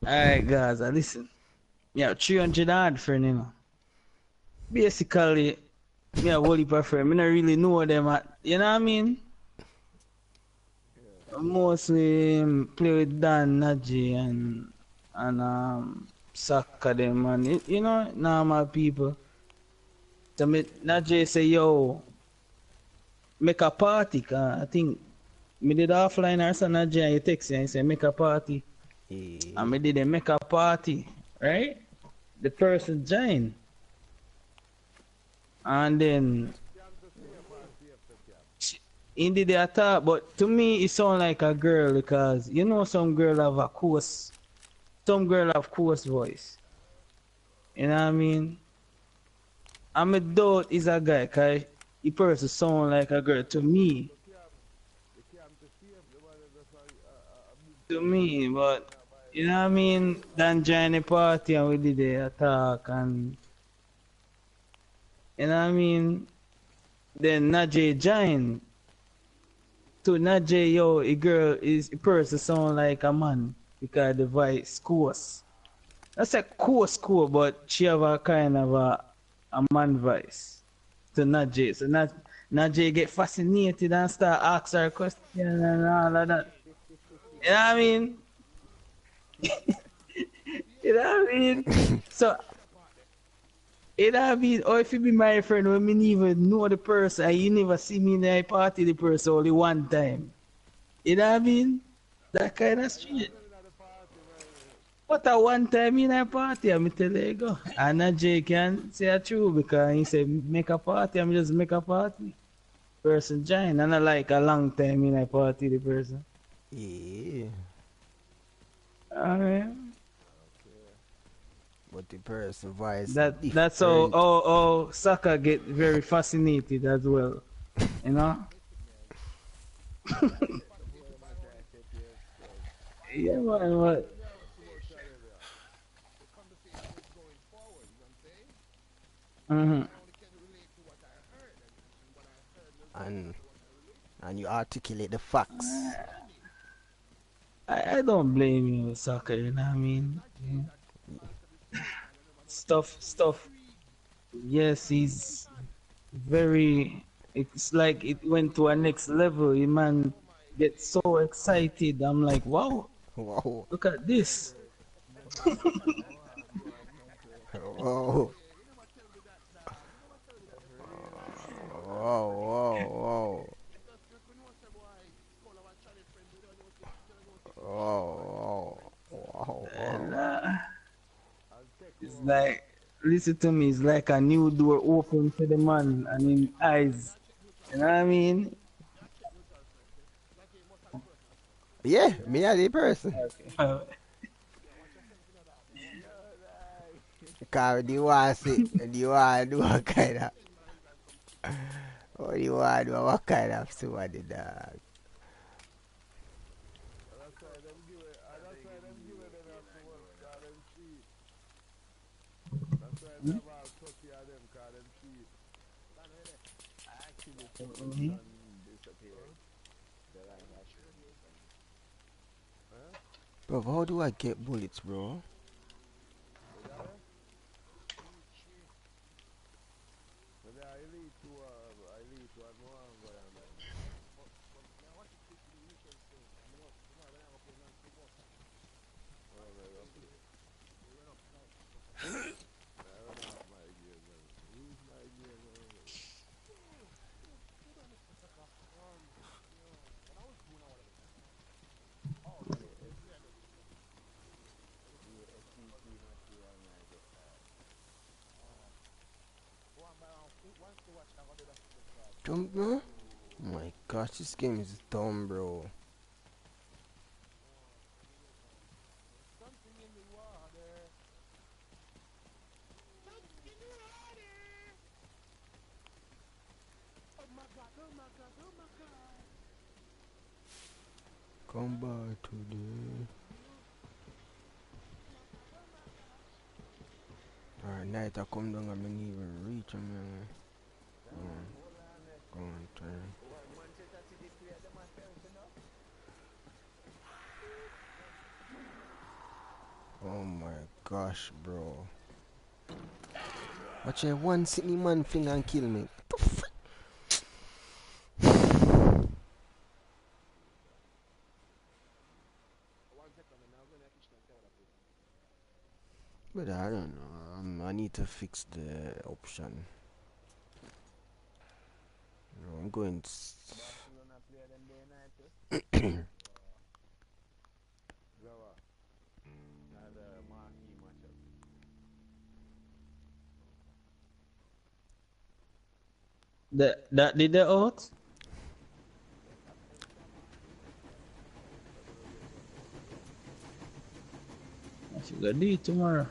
Alright, guys, listen. Yeah, 300 odd friend, you know. Basically, me a whole heap of friend. Me not really know them. You know what I mean? Mostly play with Dan, Najee, and Saka them, and you know, normal people. So me, Najee say, yo, make a party, cause I think me did offline or something, Najee, and you text me and you say, make a party. And Yeah. me did a make a party, right? The person join. And then indeed they attack, but to me it sound like a girl because you know some girl have a coarse, some girl have coarse voice. You know what I mean? I'm a doubt is a guy cause the person sound like a girl to me. To me, but you know what I mean? Then join the party and we did the attack and you know what I mean? Then Najee join. To Najee, yo, a girl is a person sound like a man because the voice coarse. That's a cool, but she have a kind of a man voice to Najee. So Najee get fascinated and start asking her questions and all of that. You know what I mean? You know what I mean? So, you know what I mean? Or if you be my friend when me even know the person and you never see me in a party the person only one time. You know what I mean? That kind of street. But at one time in a party, I'm tell you go. And Jay can say it true because he said make a party, I'm just make a party. Person join. And I like a long time in a party the person. Yeah. Alright. But the person voice That's different. how soccer get very fascinated as well. You know? Yeah man, what? Mm-hmm. And and you articulate the facts. I don't blame you, soccer, you know what I mean? Yeah. Stuff. Yes, he's very, it's like it went to a next level. The man gets so excited. I'm like, wow, Wow. look at this. Wow. Wow, wow, wow. Wow, wow, And it's like, listen to me, it's like a new door open for the man and in eyes. You know what I mean? yeah, me are the person. Okay. Cause the want sit and you want do what kind of you want do what kind of somebody dog. Mhm. Bro, how do I get bullets, bro? Jump, bro? Oh my gosh, this game is dumb, bro. Come back today. Alright, night I come down and I didn't even reach him, man. Go on, turn. Oh my gosh, bro. Watch a one sitting man finger and kill me. What the frick? But I don't know. I need to fix the option. No, I'm going. That did the out? I should go do it tomorrow.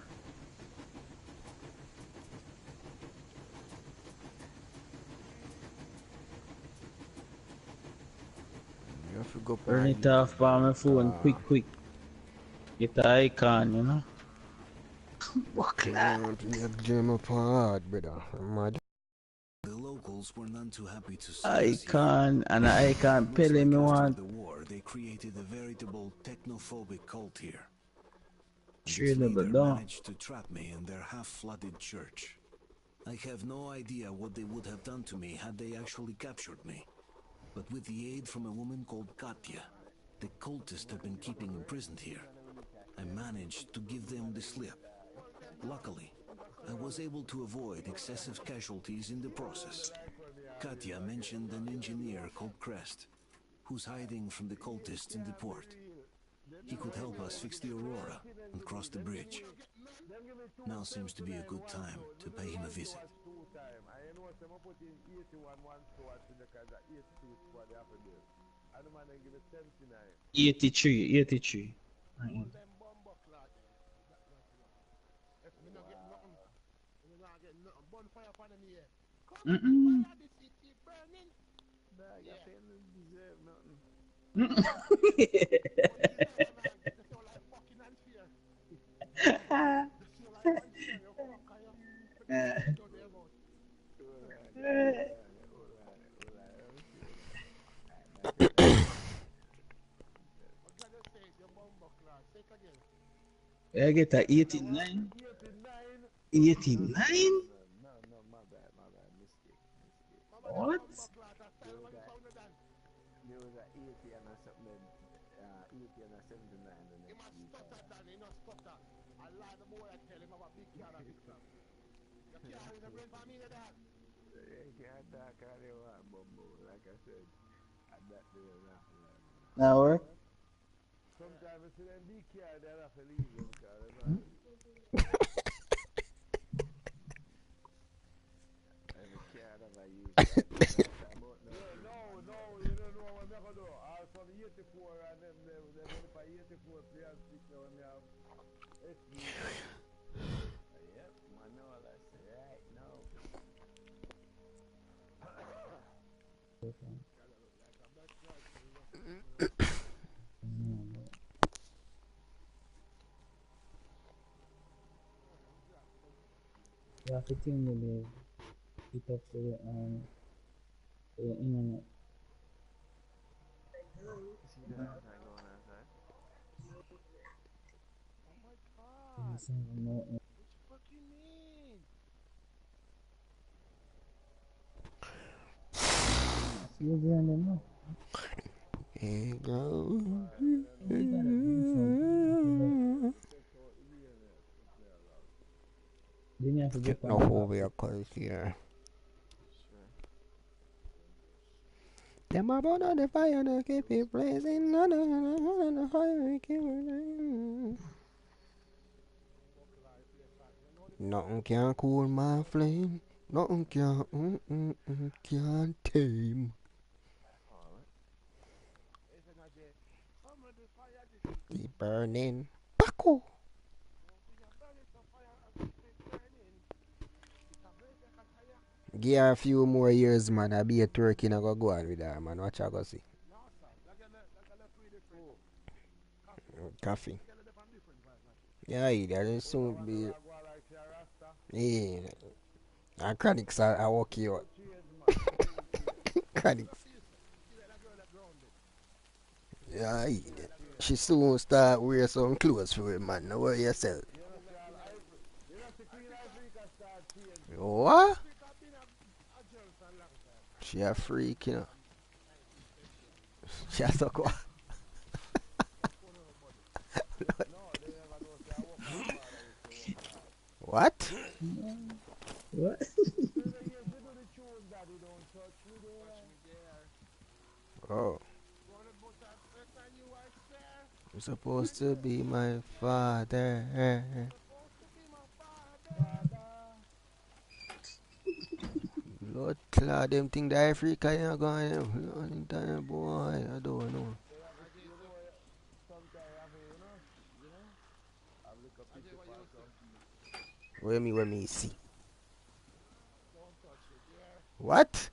You have to go Turn on it off on my phone quick. Get the icon, you know? Buckler. Jam up hard, brother. I'm mad. The locals were none too happy to see us here. Icon, and the icon Looks pele like me after want. the war, they created a veritable technophobic cult here. And Trade this the leader door. managed to trap me in their half-flooded church. I have no idea what they would have done to me had they actually captured me. But with the aid from a woman called Katya, the cultists have been keeping imprisoned here. I managed to give them the slip. Luckily, I was able to avoid excessive casualties in the process. Katya mentioned an engineer called Crest, who's hiding from the cultists in the port. He could help us fix the Aurora and cross the bridge. Now seems to be a good time to pay him a visit. 83. Mm-mm. I get a 89. 89? What? Now work? You have to change the it up to the internet. You behind them now. Hey, girl. You got it. Then you have to go Get on no the over back. your cause here. Them about on the fire, they keep it blazing. On the fire, we keep it blazing. Nothing can cool my flame. Nothing can tame. The burning Paco. Give her a few more years, man. I be a turkey and I go on with her, man. Watch I go see. Coffee. Yeah, that soon be. Yeah. And chronics, I walk you out. Chronics. Yeah, She soon start wear some clothes for it, man. Now what yourself? What? She a freak, you know. She a suck what? What? What? Oh. You're supposed to be my father. Lord Claude, them think the Africa you going time, boy. I don't know. Where me see? What?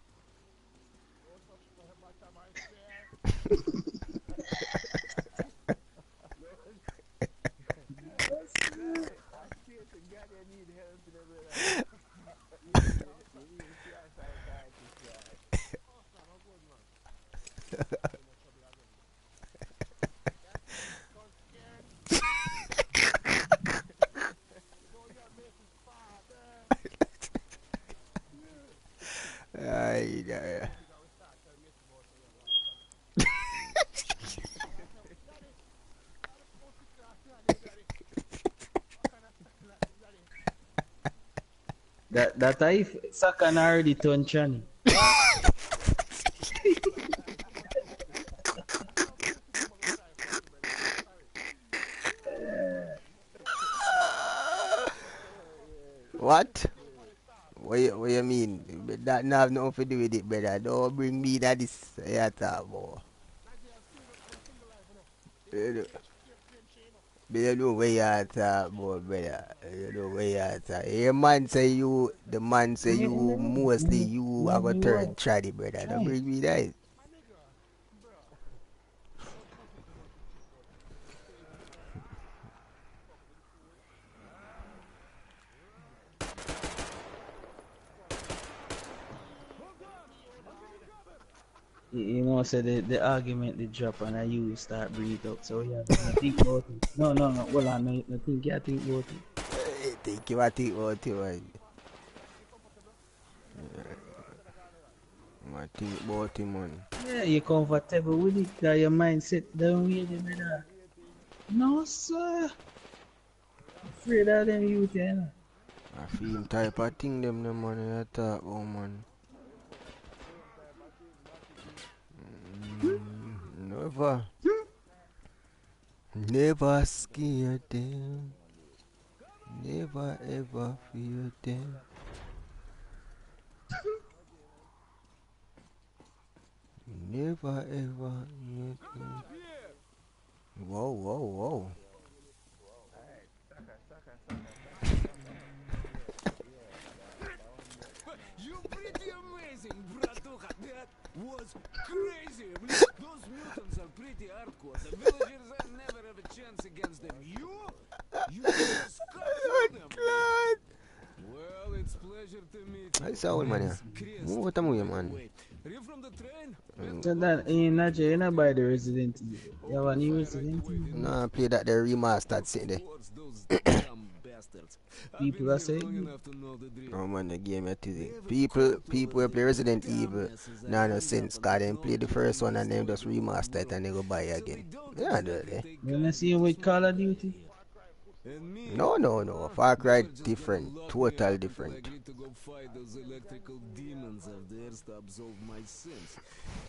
Ay, yeah. That I second already turn Chani. What? What you mean? That not have nothing to do with it, brother. Don't bring me that this yeah, boy. You know, you know where you at, boy, brother. You know where you at. Your man say you, the man say you mostly you have a Me turn what? traddy, brother. Don't Try. bring me that. You know, so the argument they drop and I you start breathe up. So yeah, no, think about it. No. Hold on, no think you think about it. Think you what think about you, man. I think about him, man. Yeah, you're comfortable with it. Got your mindset down with it, brother. No, sir. Afraid of them youth, you know. I feel type of thing them, the man, I talk about, man. Never. Never scared them. Never ever fear them. Never ever fear them. Whoa. You pretty amazing, bratuха. That was crazy. Those mutants are pretty hardcore. The villagers have never have a chance against them. You just cut through them. God. Well, it's pleasure to meet I you. saw one man here. Move what I'm with, man. Are you from the train? So that ain't not you not buy the Resident Evil. You have a new Resident Evil? No, I play that the remastered thing there. Those dumb bastards. People are saying Enough to know the drill. Oh man, the game at today. People who play Resident Evil, nah, no sense. Cause them play the first one and then just remaster it and they go buy it again. Yeah, do it, eh? you wanna see you with Call of Duty? No. Far Cry different. Total different.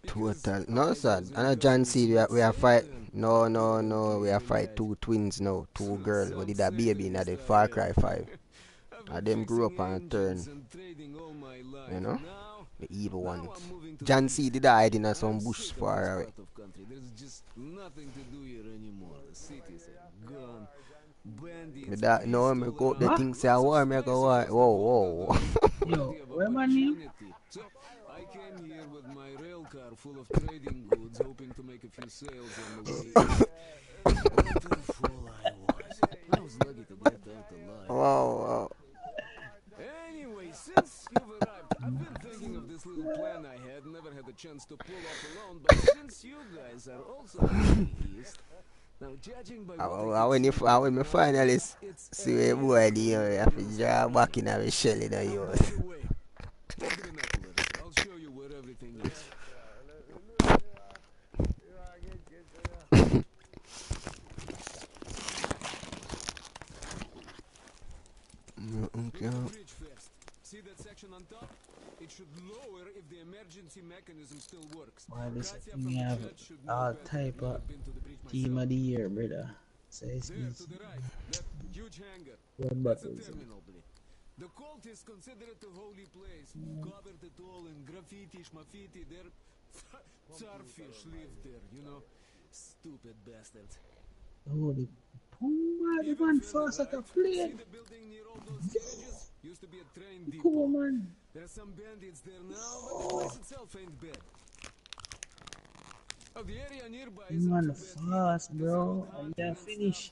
Total. No, sir. And a John C. We are fight. No. We are fight two twins now. Two girls. We did a baby in the Far Cry 5. And them grew up and turn. You know? The evil ones. John C. did hide in some bush far away. There's just nothing to do here anymore. The cities are gone. With that, no, me go up the thing say, war, me go, whoa. Yo, where my name? So, I came here with my rail car full of trading goods, hoping to make a few sales on the way. What a fool I was. I was lucky to get out alive. Wow. Anyway, since you've arrived, I've been thinking of this little plan I never had a chance to pull off alone, but since you guys are also from the East, Now, judging by when me finally see where boy the you have to draw back in a shell in the yours. I'll show you where everything is. Okay. Bridge first. See that section on top? It should lower if the emergency mechanism still works. Why this thing have all type of team of the year, brother? So it's There to the right, that huge hangar. what That's a buttons? terminal, bleed. The cultists consider it a holy place. Covered it all in graffiti, schmaffiti. Their starfish live there, you know. Stupid bastards. Holy Puma, the man fast like a See plane. the building near all those garages? Used to be a train depot. Cool, man. There's some bandits there now, but the place itself ain't bad. Oh, the area nearby is Man fast, bro. And they're finished.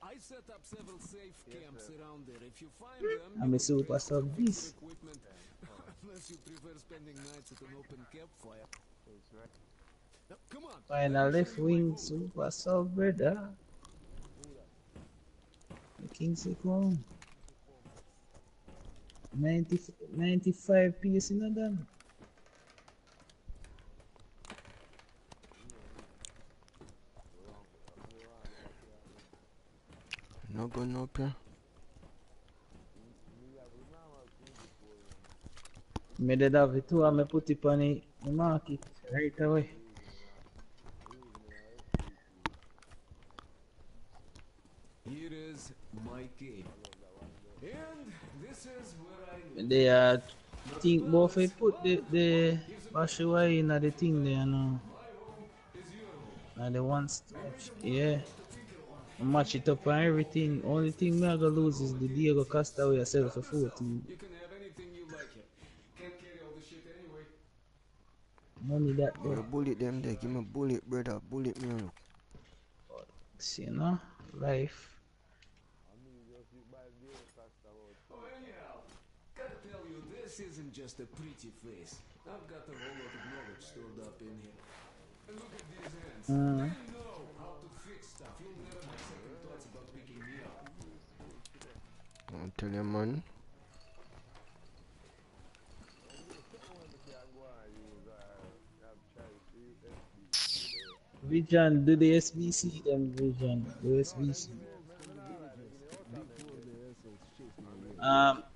I set up several safe camps around there. If you find them, I'm a super sub this. equipment. Unless you prefer spending nights at an open campfire. Now, come on. Final left wing super sub, brother. The King's Crown. 95 piece in a done. No gun up here. Me did have it too, and me put it on the market right away. Here is my cave. And this is where I live. They think both I put the bashiwai in the thing there now. And the one stretch, yeah. Match it up and everything. Only thing me I gonna lose is the Diego Castaway I sell for 14. You can have anything you like here. Can't carry all the shit anyway. Money that You there. bullet them there. Give me a bullet, brother. Bullet me look. See, you know, life. Oh, anyhow, gotta tell you, this isn't just a pretty face. I've got a whole lot of knowledge stored up in here. And look at these hands. They know how to fix stuff. You'll never have second thoughts about picking me up. I'll tell you, man. Vision, do the SBC them Vision, the SBC.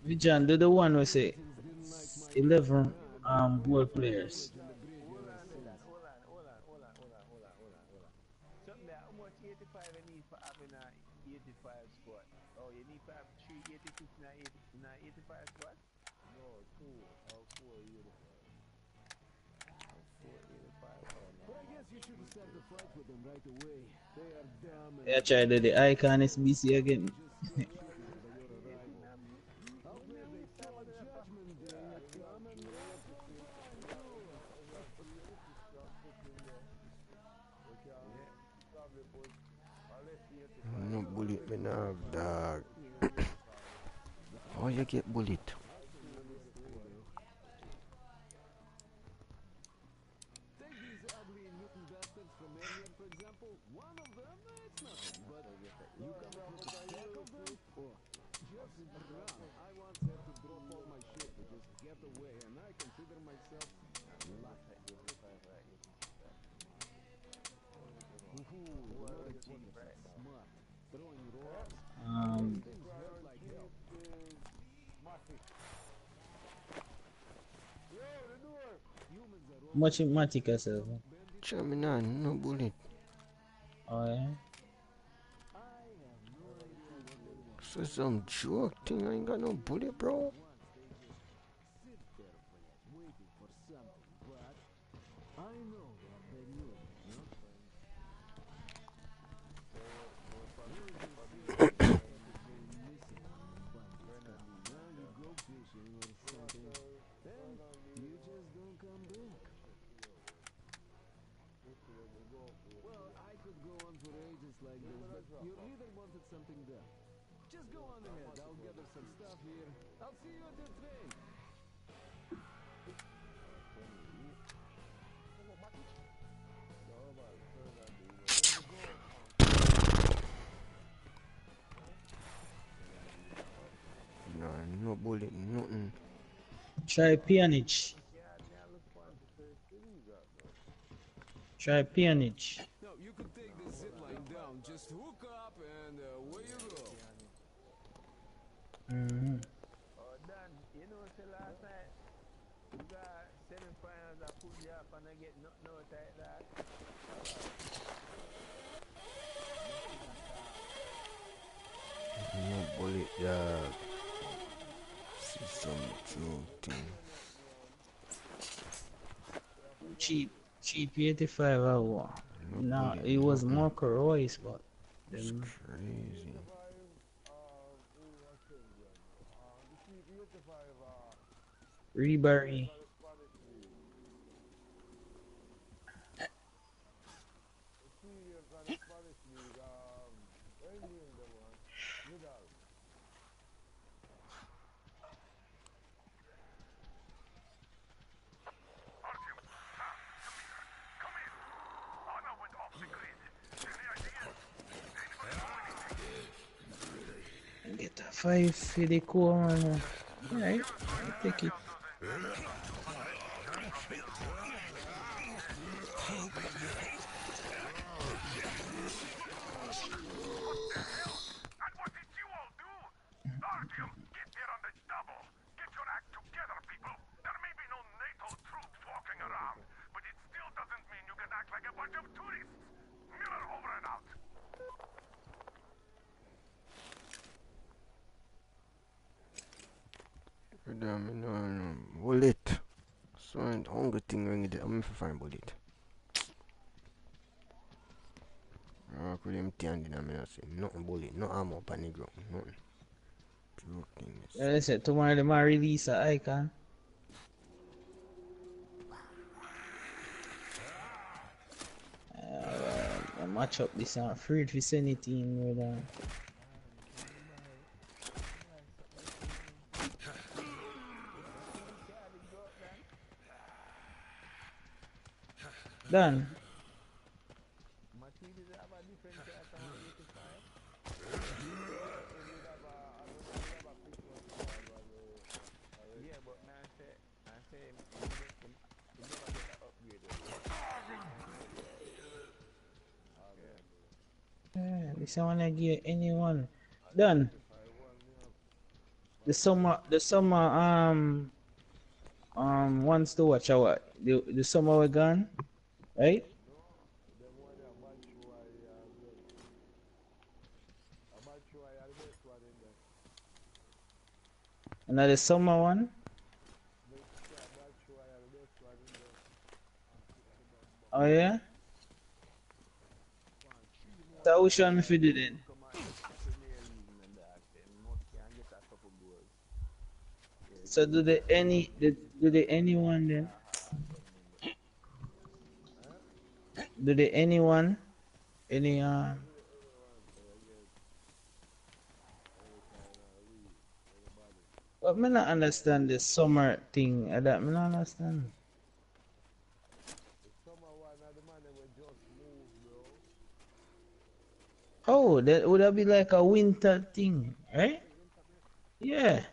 Vision, do the one we say 11 ball players. Yeah, try to do the icon SBC again. No bullet, me now have dog. How you get bullet? Take these ugly mutant bastards from earlier, for example. One of them, it's nothing, but you come up with a stack of them, or just run. I once had to drop all my shit to just get away, and I consider myself lucky. Smart. Throwing rocks. Much matic yourself. Sure, me nah, no bullet. Oh yeah. So some joke thing. I ain't got no bullet, bro. Well, I could go on for ages like this, but your leader wanted something done. Just go on ahead. I'll gather some stuff here. I'll see you at the train. no bullet, nothing. Try peonage. Try peonage. No, you could take the zip line down, just hook up and away you go. Mm-hmm. Oh, Dan, you know, say last night, you got semi-finals that pulled you up and I get nothing out like that. No bullet, dog. See some joking. Cheap 85 hour. No No, bullet, it was nothing. Marco Royce, but It's then crazy. Rebury. Get a 5 for the core. Alright, I'll take it. No, bullet. So hungry thing when you I'm going to find bullet. I could empty hand in a minute. Nothing bullet, no ammo on the ground, nothing. Joking. I said tomorrow they might release an icon. I match up this. I'm afraid if say anything with Done. Mercedes have a different car from 85. Yeah, but man say, you never get an upgrade. Yeah, this I wanna give anyone. Done. The summer wants to watch our the summer we're gone, right? Another summer one. Oh yeah. So which one if you did it? So do they anyone then? Do they anyone? Any But me not understand the summer thing. That me not understand. Oh, that would that be like a winter thing, right? Yeah.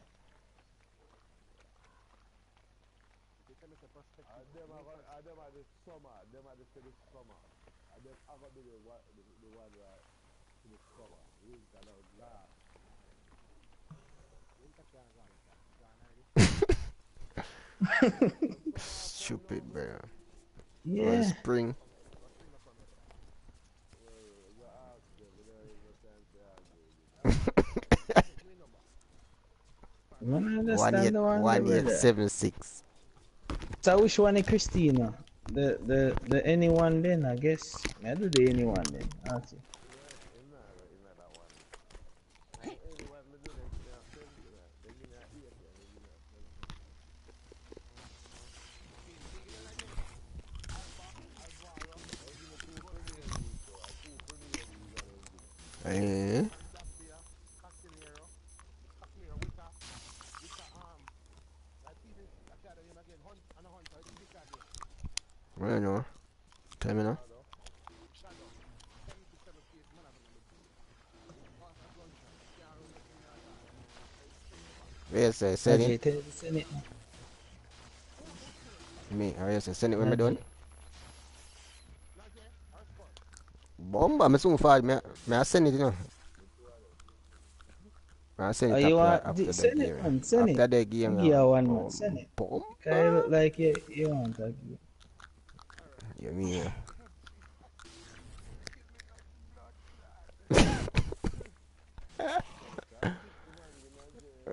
Stupid, bro. Or Yeah. spring. I don't understand the one there, brother. 1876. So which one is Christina? The anyone then, I guess. I do the anyone then. I'll see. Eh? Well, no. Tell me now. Yes, sir. Send it. Ajay, tell you to send it. Me. Yes, sir. Send it when me done. Ajay. Bomba, me soon fall. Me I send it, you know. I send Oh, it you want after the send it, game. man? Send it. After the game, Give her one, man. oh, Send it. Cause it bomba. look like you want to give. You mean?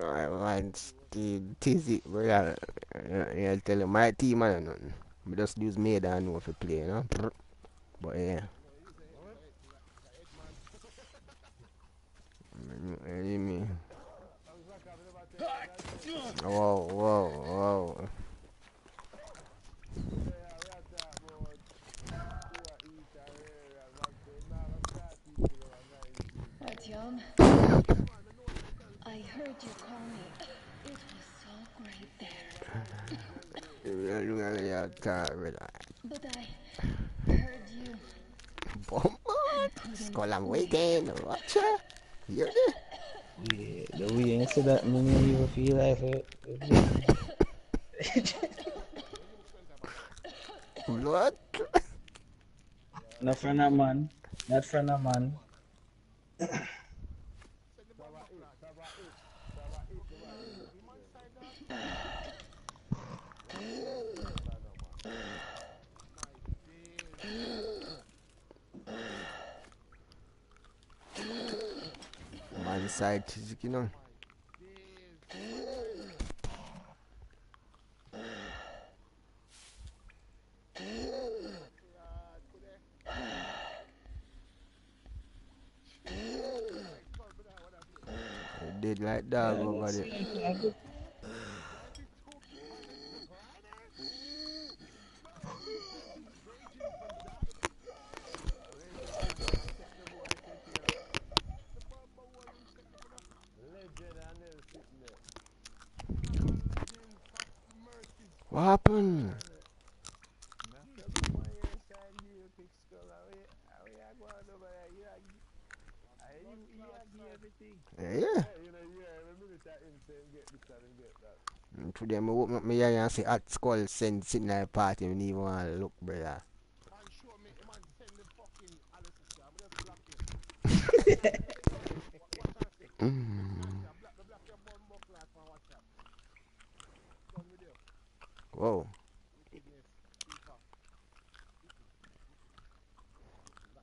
I want Steve Tizzy, brother. I tell you, my team, man, nothing. We just use made and know if you play, you know. But yeah. You mean? Whoa, whoa, whoa. Artyom, I heard you call me. It was so great there. Look at that car, brother. But I heard you Bomba. and couldn't Skull and wait. waiting. Watch her. You hear that? Yeah, the way you say that, me no even feel like it. What? Not from a man. Not from a man. Man side cheesy, you know. You did like dog Yeah, over that's there. a good. Legend and then sitting there. What happened? Nothing but my inside you pick skull. How you go on over there? You give everything. Yeah. Yeah, every minute I him say get this and get that. Today, I open up my eye and see hot skull sitting at a party. I don't even want to look, brother. Man, show me, man, send the fucking Alice to I'm just block him. What I say? Mm. Block your bum buck like on WhatsApp. Done with you. Whoa. Wickedness. FIFA.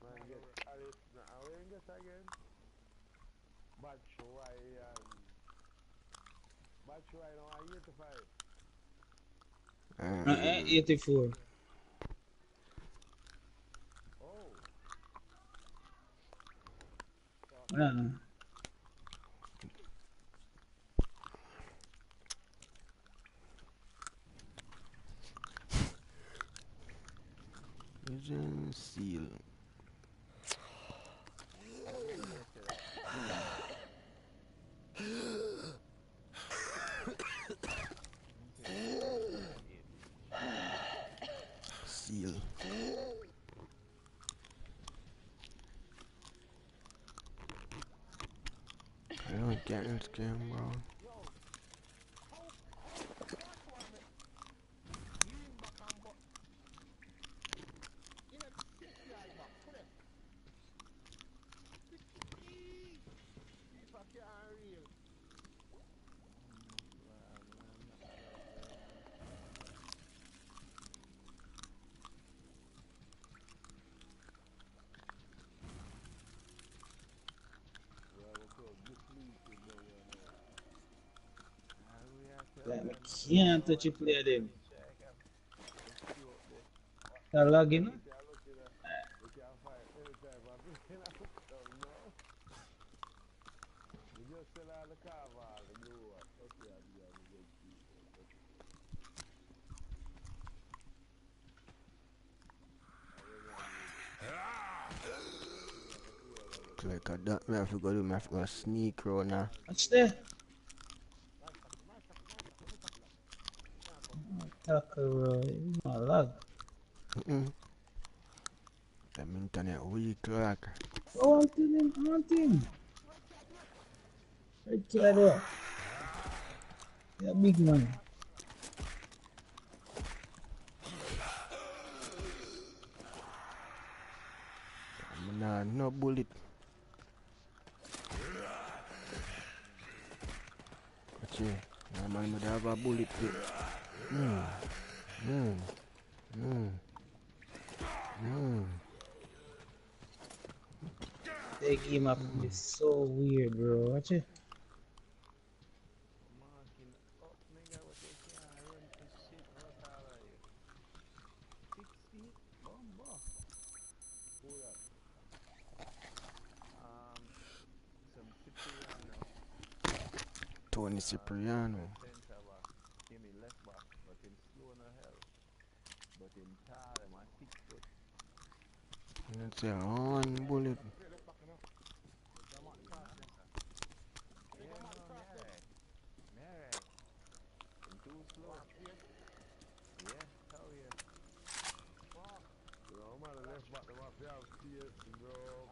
Man, get Alice. Now, we ain't get again. Bad show, bad show, I know, I 85. 84. Oh. Uh-uh. Vision seal. Seal. I don't get this game, bro. Like, I can't touch a player them. They're logging. We can fight anytime. I'm playing out. No. We just sell all the carval, the blue one. Okay, I'll be on the good people. Like a that, me have to go do, me have to go sneak round now. What's there? Tackle, my lag. Them internet weak, like. I want him. I want him. Right there. Yeah, big man. Nah, no bullet. Watch it. Nah, man, I have a bullet fit. That game up is so weird, bro. Watch it. Marking up, nigga, what they can't run for shit out of you. 6 feet, bomba. Who that? Some Cipriano. Tony Cipriano. Left center back. Give me left back, but him slow no hell. But him tall, him a 6 foot. That's a one bullet. Yeah, no, me alright. Me alright. Him too slow. Yeah, how you? Bro, man, the left back, the mafia have space, bro.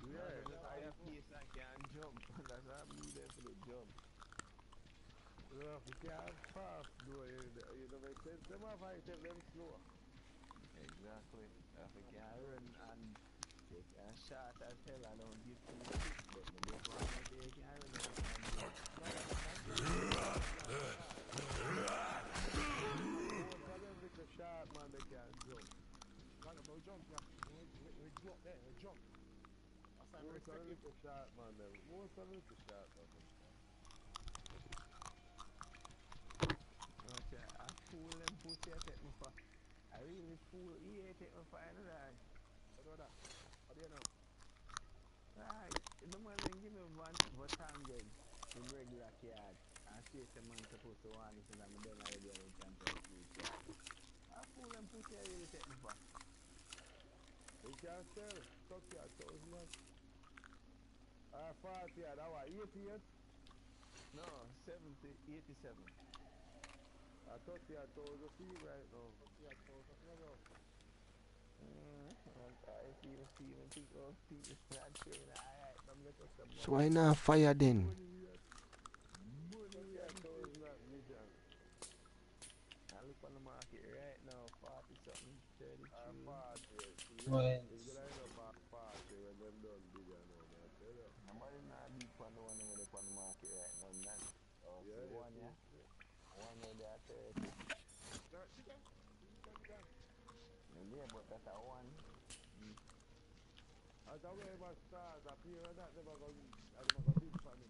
Yeah. I have pace and can jump. That's why I'm new there for the jump. Bro, if you can't pass, bro, you don't make sense. Them have I take them slow. Exactly. If I can run and they can shot as hell, I don't give two shit. But the left one, if they can run, they can jump. Most of them with the shot, man, they can't jump. No jump, yeah. We drop there, we jump. Most of them with the shot, man, most of them with the shot, man. Okay, I fool them pussy I take me for. I really fool EA take me for another. What do that? How do you know? Right, the man then give me one Vatangan in regular card. And say the man supposed to want this and I'm done already on the Champions League card. I fool them pussy I really take me for. You can't sell. Talk to your toes, man. 40, that was 88. No, 70, 87. I thought you had toes a fee right now. I see even think of people not saying alright, but let us come So why not fire then? Bully, toes not vision. I look on the market right now, 40 something, 33. 40. Well, It's gonna end up at 40 when them done bigger now, man. I tell you. Nobody not deep on the one with on the market right now, man. Oh, Yeah, see one, yeah? One where they are 30. Yeah, but that's a one. As a way my stars appear and that never go big for him.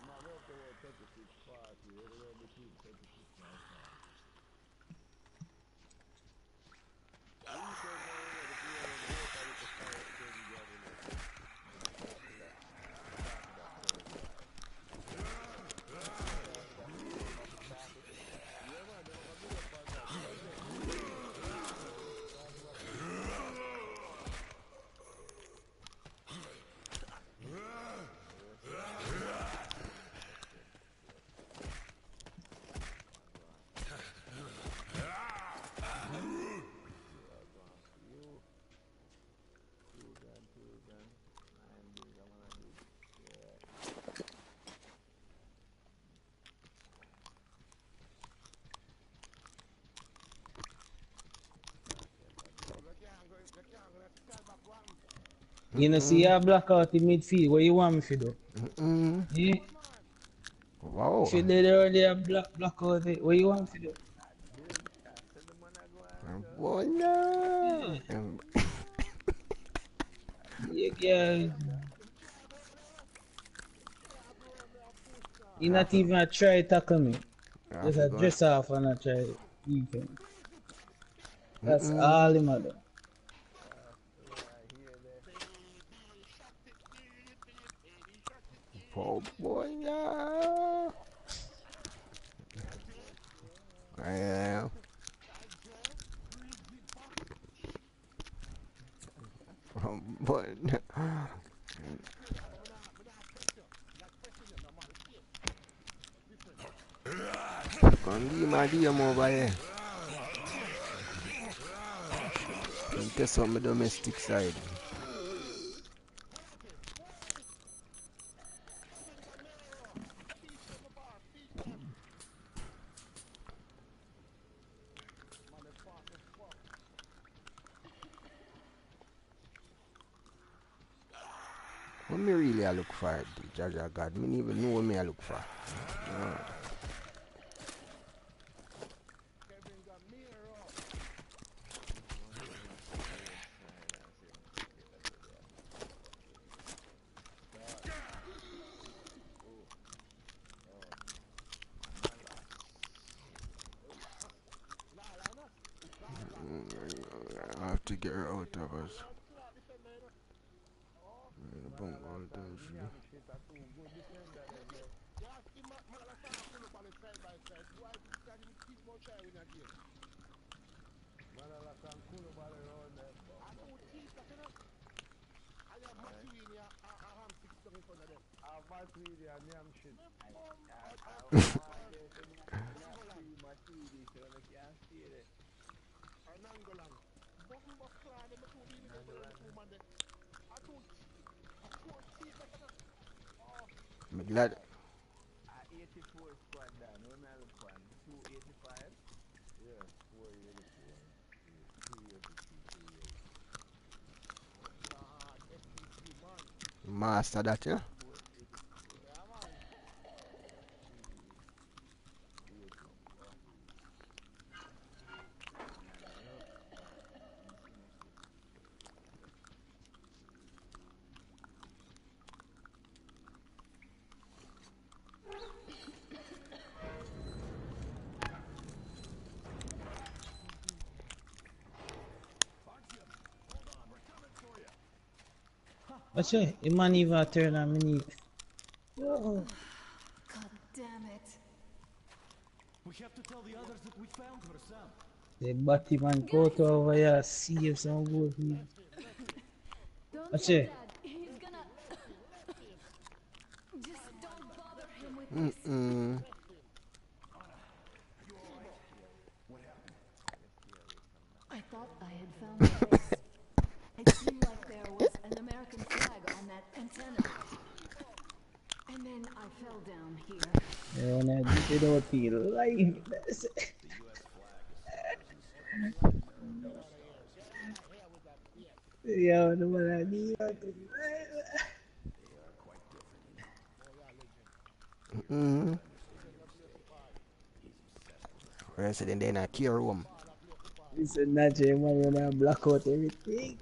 I'm not worth the word 36, 40, anywhere between 36 and 40. Weekend now, you know, the player on the water with the fire extended down in there. Copy that. Copy that, Thursday. Copy that. Start it. Yeah, man, they never build up on that. They never get big. you know, see your blackout in midfield. What you want me to do? Yeah? Wow. If you did earlier blackout, what you want me to do? Boy, no. Yeah. You not even a try tackle me. Just a dress off and a try defense. That's all him a do. Oh boy, yeah. Yeah. Oh boy. Come give my DM over here. And test on my domestic side. What me really I look for, Jaja God? Me even know what me I look for. Kevin got me up. I have to get her out of us. Bunk all them shit. Shit, a too good defender them there. Yeah, see, Malasa pull up on the side by side. Why did you keep more try with that game? Malasa and Koulibaly around there. I don't cheat, you know. I have Matuidi and Ham 6 stuck in front of them. I have Matuidi and Niam shit. Nangolan. Bumbo clan, them two dealing with them two man there. I don't cheat. I don't cheat, you know. Oh, Me glad. 84 squad down. What am I look for? 285? yeah, 484. 383, 380. God, FTC man. Master that, yeah? Yeah, man. What's it? It might even turn on me. God damn it. We have to tell the others that we found her, Sam. The Batman go to over here, save some good people. Don't What's tell it? Dad. He's gonna... Just don't bother him with this. I thought I had found the base. It seemed like there was an American flag on that antenna. And then I fell down here. Yeah, when I did it out feel life. That's it. Yeah, the one I need. Resident in a key room. It's a natural man when I block out everything.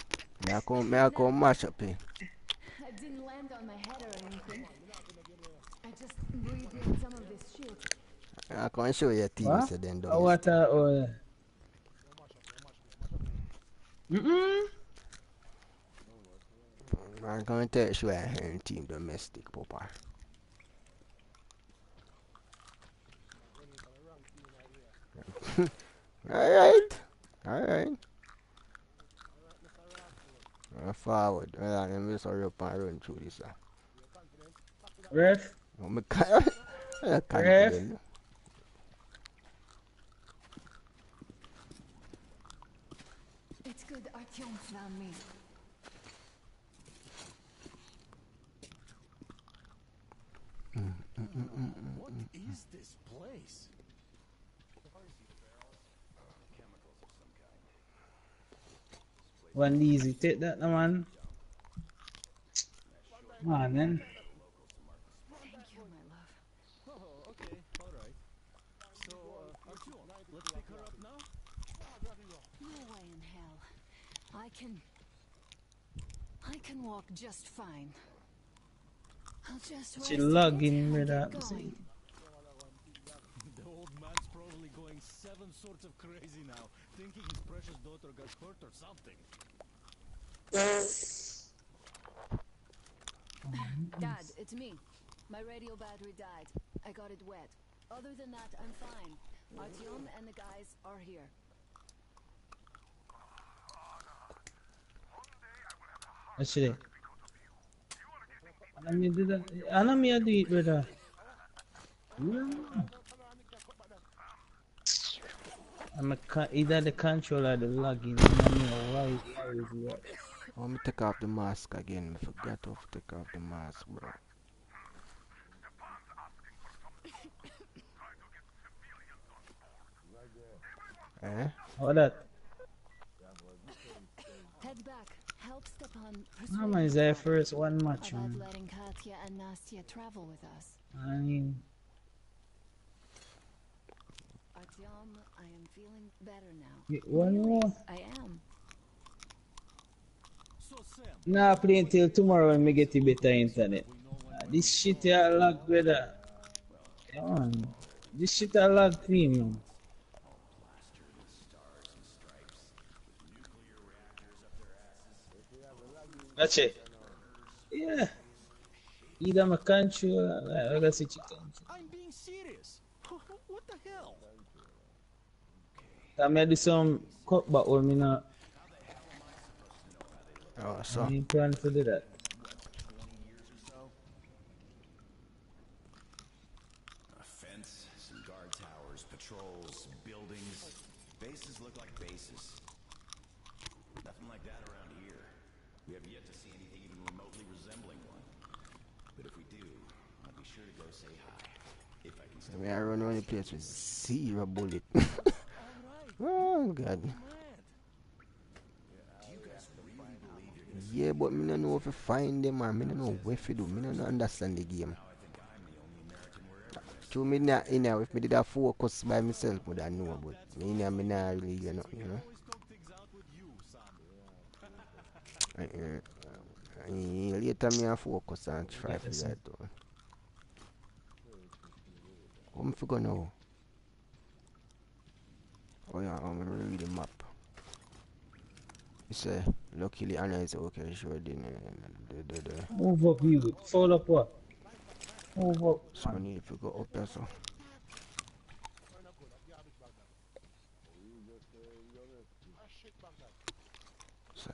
Me I come mash up here. I didn't land on my head or anything. I just breathed in some of this shit. I can show you a team, What? so then Oh, what I'm going to show you a team domestic, Papa. Alright. Forward. Let me just hurry up and run through this. Ref? I'm Ref? confident. It's good Artyom found me. What is this place? One easy, take that, man. Man, then. Thank you, my love. Oh, okay, alright. So, Artyom, let's pick her up now? No way in hell. I can walk just fine. I'll just rest She a bit logging and with get that. going. The old man's probably going 7 sorts of crazy now, thinking his precious daughter got hurt or something. Dad, it's me. My radio battery died. I got it wet. Other than that, I'm fine. Artyom and the guys are here. Actually, I mean, do that. I know me, I do it, brother. I'm either the controller or the login. I don't know why is what. Let me take off the mask again. I forgot to take off the mask, bro. What that? Head back. help Stepan How persuade man is his their father first one match, about man? letting Katya and Nastya travel with us. I mean, Artyom, I am feeling better now. one Really, more. I am. So Sam, Nah, play until tomorrow when we get a better internet. This shit here lag, brother. Come on. This shit a lag clean, man. That's it. Yeah. Either my country or like I said, country. I'm being serious. What the hell? I may do some cutback when me not. Oh, I so. ain't plan to do that. A fence, some guard towers, patrols, buildings. Bases look like bases. Nothing like that around here. We have yet to see anything even remotely resembling one. But if we do, I'll be sure to go say hi. If I can still We are running on the place with 0 bullet. Alright, Oh, God. mad. Do you guys really believe you're gonna Yeah, but me don't know if you find them or me don't know what to do. Me don't understand the game. now I think I'm the only American wherever this True, me not, you know, if me did a focus by myself, would I know, but me, me not really, you know, We can always talk things out with you, son. Later me a focus and try Yeah, for that's that though. What I go now? Oh yeah, I'm gonna read the map. You say, luckily Anna is okay, sure didn't. Move up, you. Fall up what? Move up. So I need to go up there, so. So,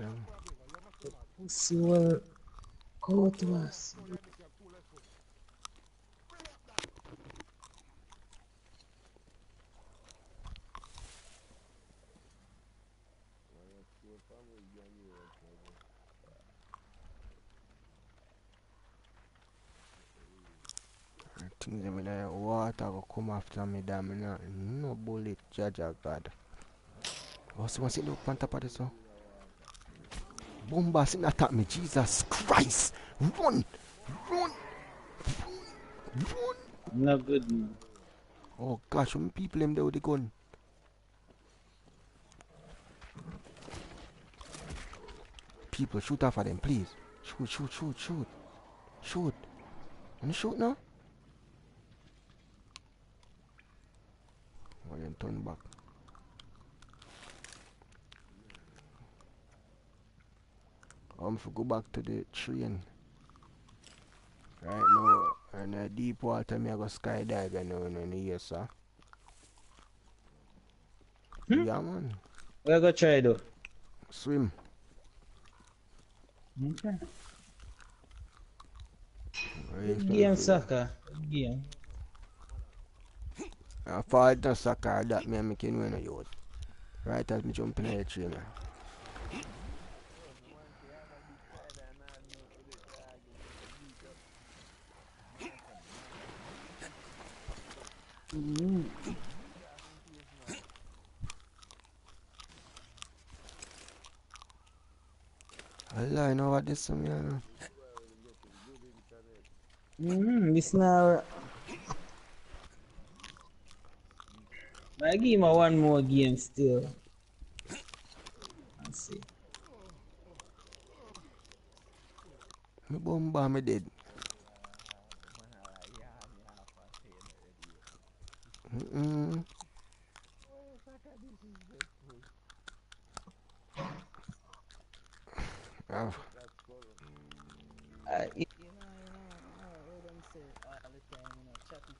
Pussy will go to us. things in the water go come after me, damn me now. No bullet, Jaja God. Oh, someone sit up on top of this, so. Bomba sitting attack me, Jesus Christ! Run! Run! Run! No good, man. Oh gosh, how many people them there with the gun? People, shoot off of them, please. Shoot, shoot, shoot, shoot. Shoot. Wanna shoot now? Oh, then turn back. I'm to go back to the train. Right now, and deep water, me I go skydive and now in the year, sir. Yeah, man. We're gonna try though. Swim. Okay. Right, Good game, soccer. Good game. I fall down soccer that me and me can win a youth. Right as me jump in the train. Allah, you know what this is, man? This now. I give him one more game still. Let's see. Me bomba me dead. Mm-mm. Ah, You know, what them say all the time, chatty